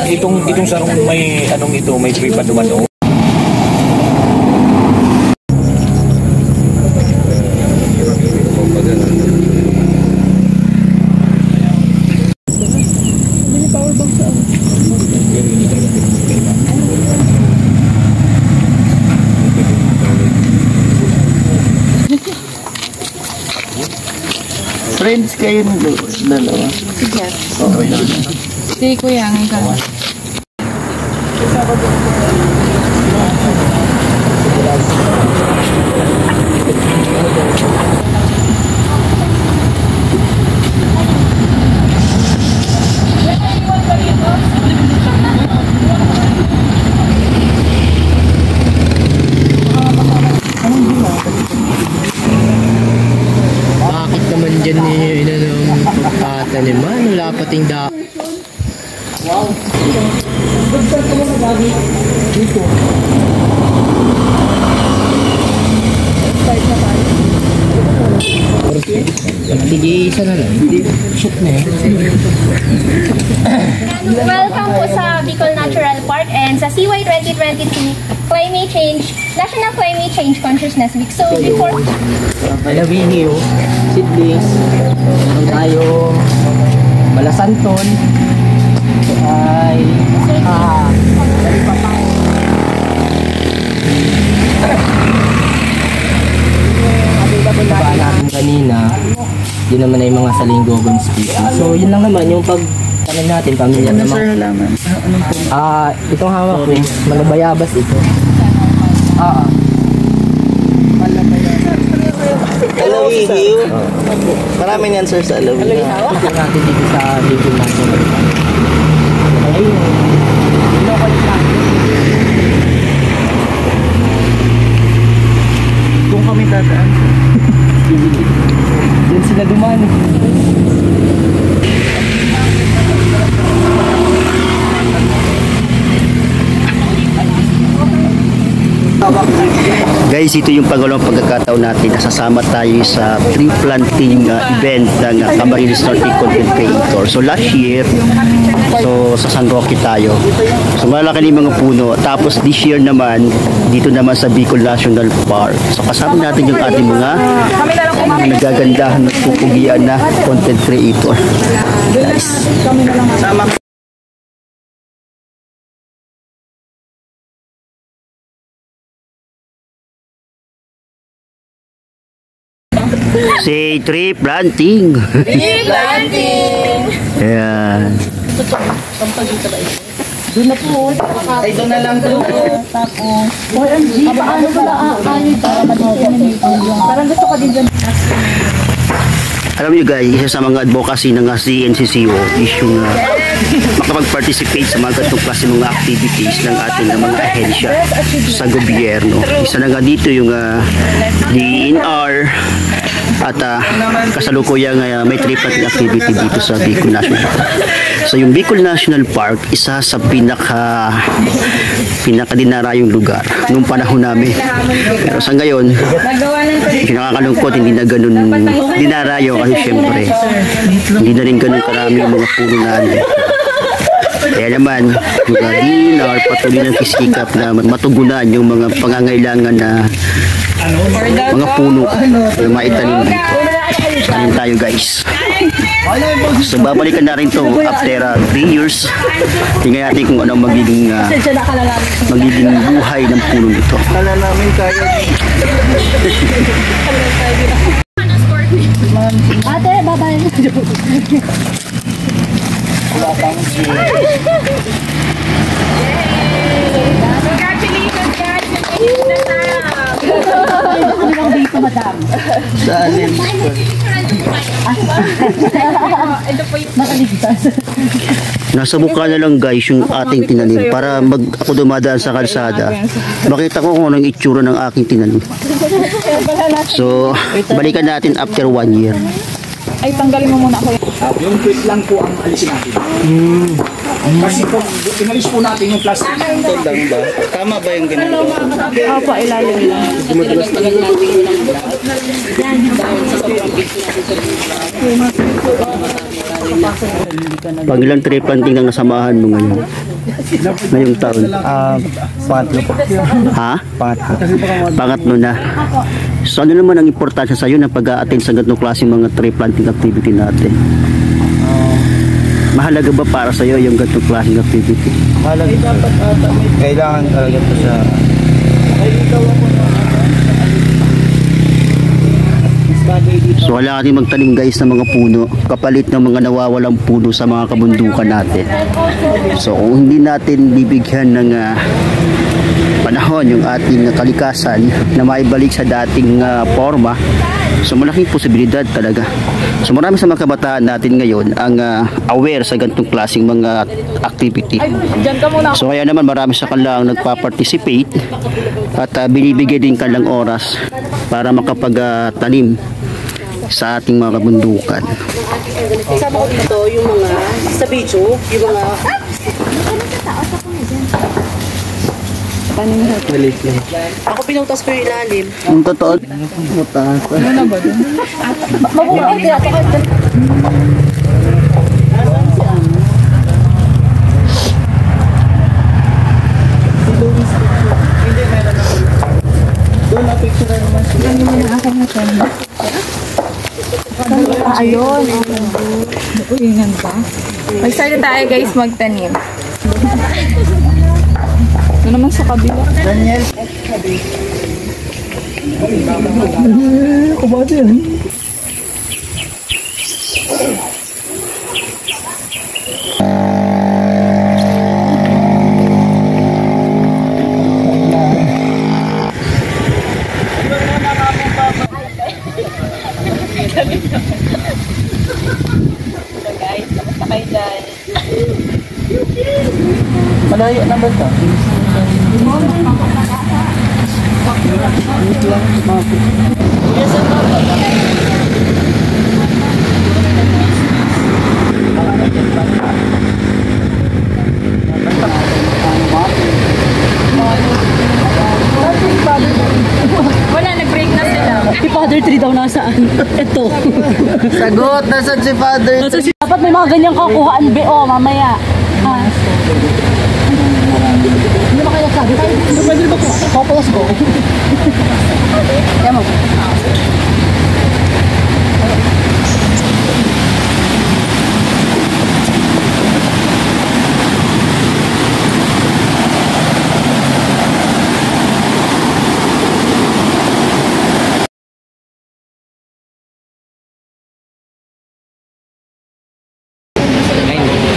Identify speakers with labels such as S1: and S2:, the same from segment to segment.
S1: itong sarong may anong ito, may tripa naman oh.
S2: Friends kayo ng dalawa?
S3: Sige.
S2: Oo, yun.
S3: Sige kuya, ngayon ka.
S2: Bakit naman dyan inanong pagtaniman? Wala pating da... Wow! Bagdal ka mo na bagay dito. Start na tayo. Sige, isa na lang. Shoot na eh.
S4: Welcome po sa Bicol Natural Park and sa CY 2022 Climate Change, National Climate Change Consciousness Week. So before...
S2: Malawihiw, seedlings, tayo, Malasanton, ay... natin kanina, yun naman ay mga salinggogon species. So yun lang naman yung pagtanim natin, pamilya naman. Ano sir halaman? Itong hawak ko, malabayabas ito.
S5: Alawihiw? Marami niyan sir sa alawihiw.
S2: Ito natin dito sa Bicol National Park. Ayun.
S5: Kung kami dadaan.
S2: Diyan sila duman.
S5: Guys, ito yung pangalawang pagkakataon natin. Nasasama tayo sa tree planting event ng Camarines Norte Content Creator. So last year, sa San Roque tayo. So malaki yung mga puno. Tapos this year naman, dito naman sa Bicol National Park. So kasama natin yung ating mga nagagandahan at pupugian na content creator. Guys, sama. Say tree planting.
S4: Tree planting!
S5: Ayan.
S3: Doon na po.
S2: Ay, doon na lang doon.
S3: Tapos, OMG, paano pala aanin para ma-disseminate yung... Parang gusto ka din dyan.
S5: Alam nyo guys, isa sa mga advocacy ng CNCCO is yung makapag-participate sa mga ganitong klase mga activities ng ating mga ahensya sa gobyerno. Isa na nga dito yung DNR at kasalukuyang may tree planting activity dito sa Bicol National Park. So yung Bicol National Park, isa sa pinakadinarayong lugar nung panahon namin. Pero sa ngayon, nakakalungkot, hindi na ganun dinarayo kasi syempre hindi na rin ganun karami yung mga puno na kaya naman yung DNR patuloy ng kisikap na matugunan yung mga pangangailangan na mga puno na maitanim dito. Tanim tayo guys. So babalikan na rin to after 3 years. Tingnan natin kung anong magiging buhay ng puno nito.
S2: Kala namin kaya.
S3: Ate, bye-bye.
S4: Congratulations guys! Nag-finish na tayo!
S3: Ano lang dito, madam?
S5: Saan yun?
S4: Ito po yung
S3: Nakaligtas.
S5: Nasa mukha na lang guys yung ating tinanim para ako dumadaan sa kalsada makita ko kung anong itsura ng aking tinanim. So balikan natin after 1 year.
S3: Ay, tanggalin mo muna ako.
S1: Yung quit lang po ang alisin natin. Kasi po, inalis po natin yung plastic.
S5: Tama ba yung ganun?
S3: Opo, ilalim lang.
S5: Pag ilang tree planting ang nasamahan mo ngayon? ngayong taon?
S2: Pangatlo po.
S5: Ha?
S2: Pangatlo.
S5: Pangatlo na. So ano naman ang importansya sa iyo ng pag-a-attend sa ganitong klaseng mga tree planting activity natin? Mahalaga ba para sa iyo yung ganitong klaseng activity?
S2: Mahalaga. Kailangan talaga po sa...
S5: So wala natin magtanim guys ng mga puno kapalit ng mga nawawalang puno sa mga kabundukan natin. So kung hindi natin bibigyan ng panahon yung ating kalikasan na maibalik sa dating forma, so malaking posibilidad talaga. So marami sa mga kabataan natin ngayon ang aware sa ganitong klaseng mga activity. So kaya naman marami sa kanilang nagpa-participate at binibigay din kanilang oras para makapag-tanim sa ating mga kabundukan.
S6: Kasama ko dito yung mga sa video, yung mga ako pinutas ko yung ilalim.
S5: Ang totoo.
S3: Ayun. Ulingan pa. Mag-start tayo guys magtanim. Ito naman sa kabila. Daniel. Kabado yan.
S2: Malayo na ba ito?
S3: Wala, nag-break na sila.
S6: Si Father 3 daw nasaan? Ito.
S2: Sagot! Nasaan si Father?
S6: Dapat may mga ganyang kakuhaan, BO, mamaya. Hindi ba kaya sabi? Pwede ba po? Popos go. Kaya mo.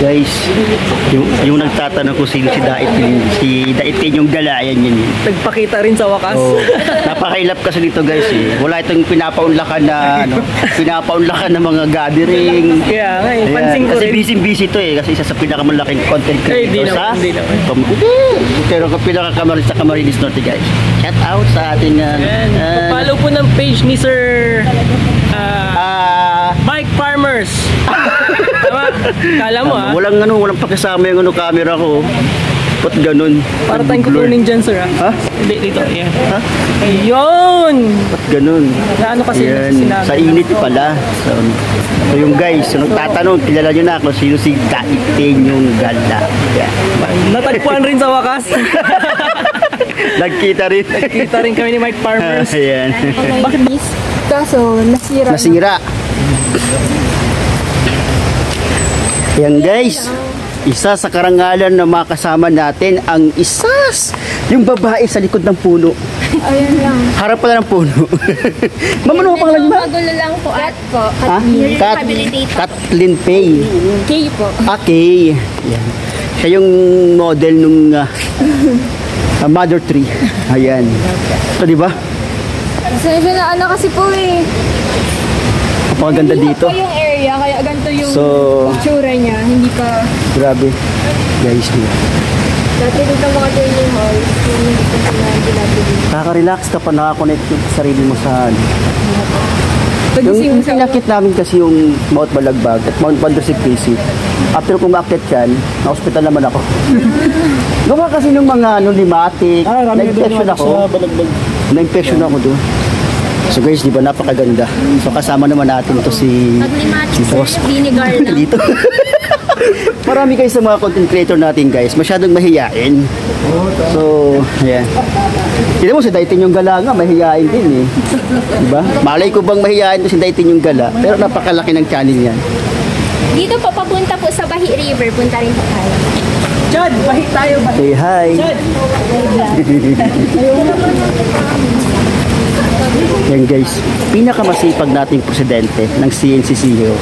S5: Guys, yung nagtatanong ko sino si Daitin yung galayan yun.
S2: Nagpakita rin sa wakas.
S5: Oh, napakailap kasi dito guys eh. Wala itong pinapaunlakan na pinapaunlakan ng mga gathering.
S2: Kaya nga eh, pansin ko
S5: kasi
S2: rin.
S5: busy to eh. Kasi isa sa pinakamalaking content creator sa
S2: Hindi naman.
S5: pero pinakakamari sa Camarines Norte guys. Shout out sa ating
S2: Follow po ng page ni Sir Mike Farmers. Tama? Kala mo
S5: walang pakisama yung camera ko. Ba't ganun?
S2: para tayong kukunin dyan, sir.
S5: Ha?
S2: Hindi, dito. Yan.
S5: Ha?
S2: Ayun!
S5: Ba't ganun?
S2: Na ano kasi
S5: Ayan,
S2: sinabi.
S5: sa init pala. So yung guys, yung nagtatanong, kilala nyo na kung sino si Daitin yung gala. Yeah.
S2: Natagpuan rin sa wakas.
S5: Nagkita rin.
S2: Kita rin kami ni Mike Farmers.
S5: Ayan.
S3: Bakit miss? Kaso, nasira.
S5: Nasira. Yan guys, isa sa karangalan na makasama natin ang isas, yung babae sa likod ng puno.
S3: Ayun lang.
S5: Harap pala ng puno. Mamano pa lang ba?
S4: Magulo lang po at po.
S5: Ha? Kathleen Pay.
S3: Kay po.
S5: Okay. Yan. Siya yung model nung Mother Tree. Ayan. Ito di ba?
S3: Sabi na ano kasi po eh.
S5: Napakaganda dito.
S3: Hindi pa yung area, kaya ganito yung
S5: So,
S3: tsura niya. Hindi pa.
S5: grabe. Guys,
S3: Dati dito mga training halls, yung nandito sa mga ginagawa.
S5: nakaka-relax ka pa, nakakonect yung sarili mo sa
S3: Pag
S5: yung pinakit namin kasi yung Mount Balagbag at Mount Bandrosig PC. After kung ma-akit yan, na-hospital naman ako. Gawa kasi nung mga limatic, na-infection ako. Na-infection ako doon. So guys, di ba napakaganda. So kasama naman natin ito si
S4: Pag limatic,
S5: Boss.
S4: vinegar lang.
S5: Dito. marami kayo sa mga content creator natin guys, masyadong mahiyain. So, ayan. Kaya mo si Daitin yung gala nga, mahiyain din eh. Diba? Malay ko bang mahiyain to si Daitin yung gala, pero napakalaki ng channel yan.
S4: Dito po, papunta po sa Bahi River. Punta rin po tayo.
S1: Chad, bahit tayo.
S5: Say hi. Yan guys, pinakamasipag nating presidente ng CNCCO.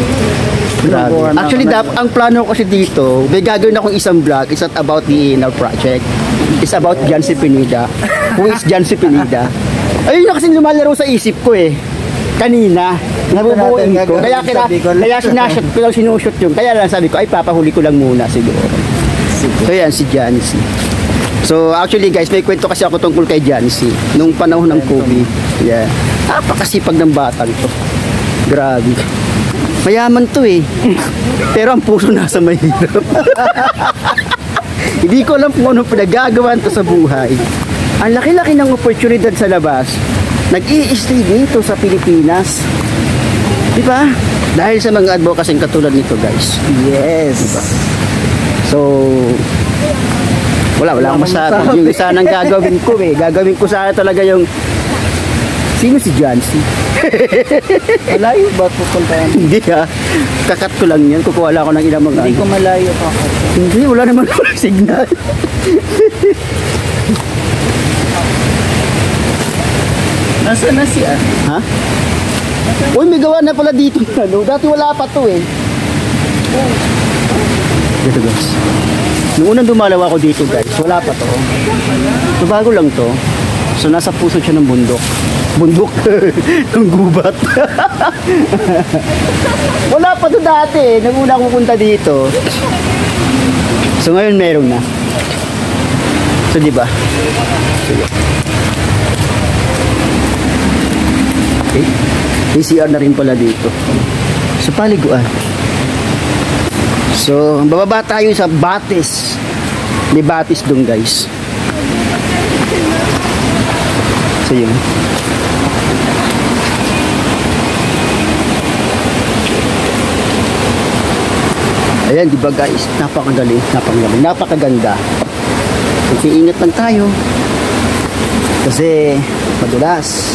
S5: Grabe. Actually, ang plano ko kasi dito, may gagawin akong isang vlog. It's not about the inner project. It's about Jan C. Pineda. Who is Jan C. Pineda? Ayun na kasi lumalaro sa isip ko eh. Kanina, nabubuin ko. Kaya sinashot ko lang, sinushoot yun. Kaya lang sabi ko, ay papahuli ko lang muna siguro. So yan, si Jan C. So actually guys, may kwento kasi ako tungkol kay Jan C. Nung panahon ng COVID. Yeah. Napakasipag ng batang to. Grabe. Mayaman to eh. Pero ang puso nasa mahirap. Hindi ko alam kung anong pinagagawan to sa buhay. Ang laki-laki ng oportunidad sa labas. Nag-i-stay dito sa Pilipinas. Di ba? Dahil sa mga advocacy katulad nito guys. Yes. Diba? So, wala akong masabi. Yung isa nang gagawin ko eh. Gagawin ko sana talaga yung sino si Jan C?
S2: Malayo ba pupuntahan?
S5: Hindi ha. Kakat ko lang yan. Kukuha lang ako ng ilang mga.
S2: Hindi ko malayo pa.
S5: Hindi, wala naman akong signal.
S2: Nasaan na siya?
S5: Ha? Uy, may gawa na pala dito. Ano? Dati wala pa to eh. Dito guys. Nung unang dumalaw ako dito guys, wala pa to. So bago lang to. So nasa puso siya ng bundok. Bundok ng gubat. Wala pa to dati eh. Nung una akong pupunta dito. So ngayon meron na. So di ba? Sige. Okay. PCR na rin pala dito. So paliguan. So, bababa tayo sa Batis. May Batis doon guys. So yun. Ayan, di ba guys? Napakagaling, napakaganda. Kasi ingat lang tayo. Kasi madulas.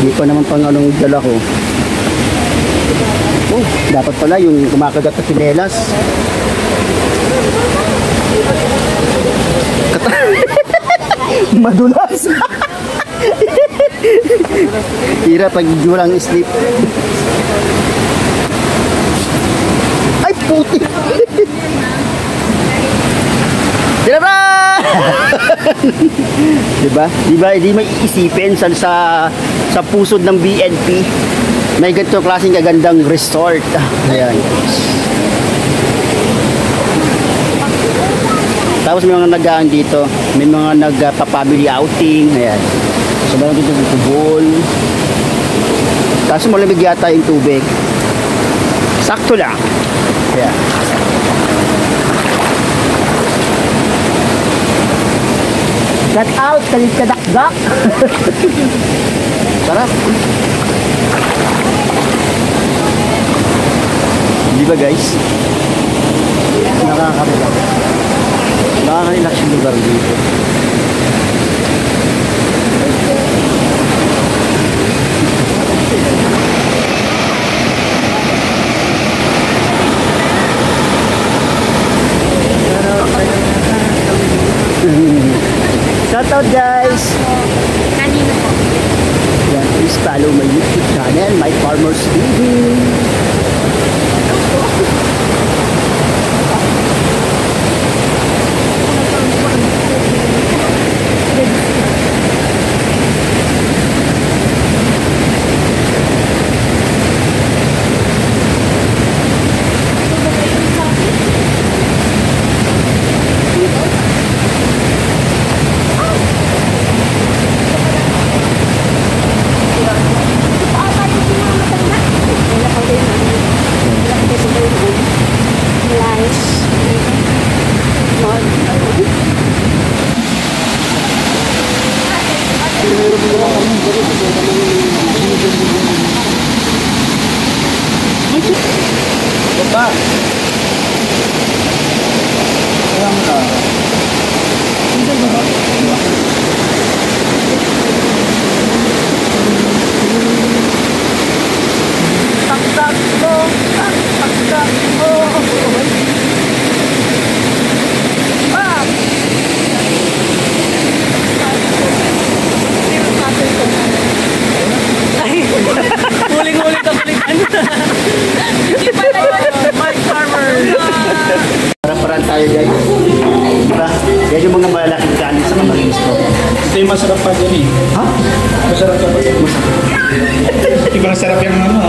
S5: Hindi pa naman pang anong dala ko. Oh, dapat pala yung kumakagat na sinelas. Madulas. Hirap pag walang sleep. Ay, puti. Diba? Hindi may iisipin sa pusod ng BNP. May ganito klaseng kagandang resort. Ayan. Tapos may mga nagaan dito. May mga nagpa-family outing. Ayan. So meron dito ng tubol. Tapos malamig yata yung tubig. Sakto lang. Ayan. Cut out, kalit-kadakdak. Sarap. Di ba guys? Nakaka-relax. Nakaka-relax yung lugar dito. Shout out guys!
S4: Kanino po?
S5: Yeah, please follow my YouTube channel, My Farmer's TV.
S1: Baba.
S6: Huling-huling ka kulitan. Hindi pa na yun. Mike Farmer.
S5: Para-paraan tayo guys. Diba? Yan yung mga malalaking kanin sa Camarines ko.
S1: Ito yung masarap pa dyan eh.
S5: Ha?
S1: Masarap pa dyan. Iba sarap yung ano ha.